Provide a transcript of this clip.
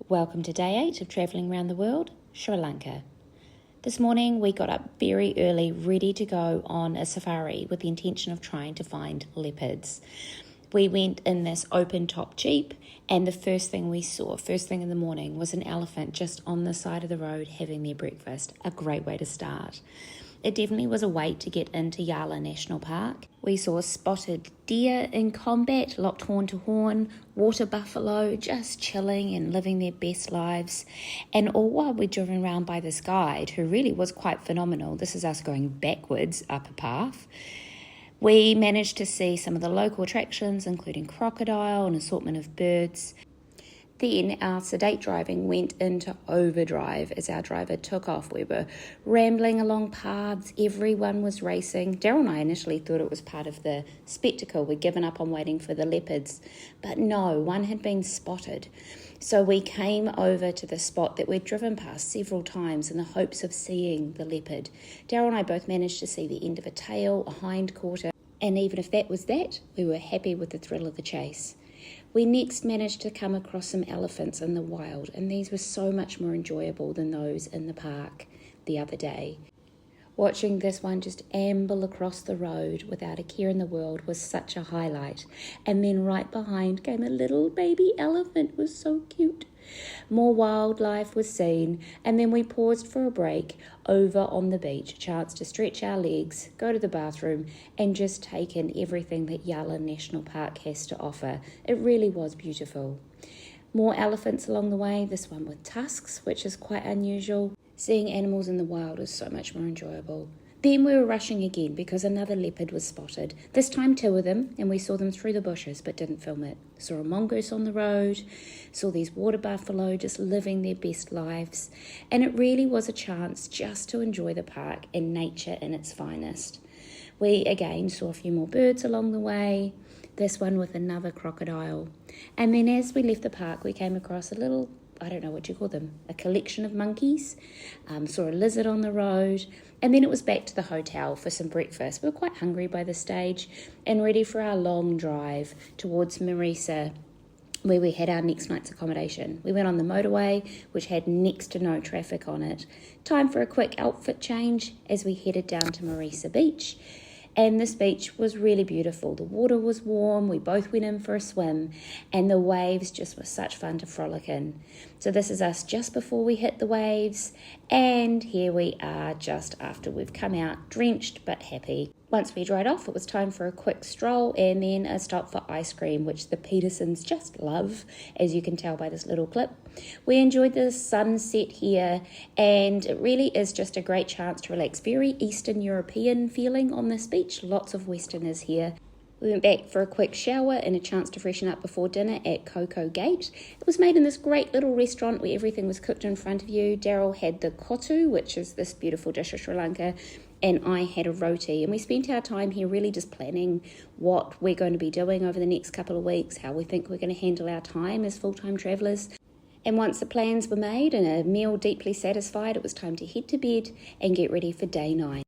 Welcome to day 8 of travelling around the world, Sri Lanka. This morning we got up very early, ready to go on a safari with the intention of trying to find leopards. We went in this open-top jeep, and the first thing we saw, first thing in the morning, was an elephant just on the side of the road having their breakfast. A great way to start. It definitely was a wait to get into Yala National Park. We saw spotted deer in combat, locked horn to horn, water buffalo just chilling and living their best lives. And all while we're driven around by this guide, who really was quite phenomenal. This is us going backwards up a path. We managed to see some of the local attractions, including crocodile and assortment of birds. Then our sedate driving went into overdrive as our driver took off. We were rambling along paths, everyone was racing. Daryl and I initially thought it was part of the spectacle. We'd given up on waiting for the leopards, but no, one had been spotted. So we came over to the spot that we'd driven past several times in the hopes of seeing the leopard. Daryl and I both managed to see the end of a tail, a hind quarter, and even if that was that, we were happy with the thrill of the chase. We next managed to come across some elephants in the wild, and these were so much more enjoyable than those in the park the other day. Watching this one just amble across the road without a care in the world was such a highlight. And then right behind came a little baby elephant. It was so cute. More wildlife was seen, and then we paused for a break over on the beach, a chance to stretch our legs, go to the bathroom, and just take in everything that Yala National Park has to offer. It really was beautiful. More elephants along the way, this one with tusks, which is quite unusual. Seeing animals in the wild is so much more enjoyable. Then we were rushing again because another leopard was spotted. This time 2 of them, and we saw them through the bushes but didn't film it. Saw a mongoose on the road, saw these water buffalo just living their best lives. And it really was a chance just to enjoy the park and nature in its finest. We again saw a few more birds along the way, this one with another crocodile. And then as we left the park, we came across a little, I don't know what you call them, a collection of monkeys. Saw a lizard on the road, and then it was back to the hotel for some breakfast. We were quite hungry by this stage and ready for our long drive towards Marisa, where we had our next night's accommodation. We went on the motorway, which had next to no traffic on it. Time for a quick outfit change as we headed down to Marisa Beach. And this beach was really beautiful. The water was warm, we both went in for a swim, and the waves just were such fun to frolic in. So this is us just before we hit the waves, and here we are just after we've come out, drenched but happy. Once we dried off, it was time for a quick stroll and then a stop for ice cream, which the Petersons just love, as you can tell by this little clip. We enjoyed the sunset here, and it really is just a great chance to relax. Very Eastern European feeling on this beach, lots of Westerners here. We went back for a quick shower and a chance to freshen up before dinner at Coco Gate. It was made in this great little restaurant where everything was cooked in front of you. Daryl had the kotu, which is this beautiful dish of Sri Lanka, and I had a roti. And we spent our time here really just planning what we're going to be doing over the next couple of weeks, how we think we're going to handle our time as full-time travellers. And once the plans were made and a meal deeply satisfied, it was time to head to bed and get ready for day 9.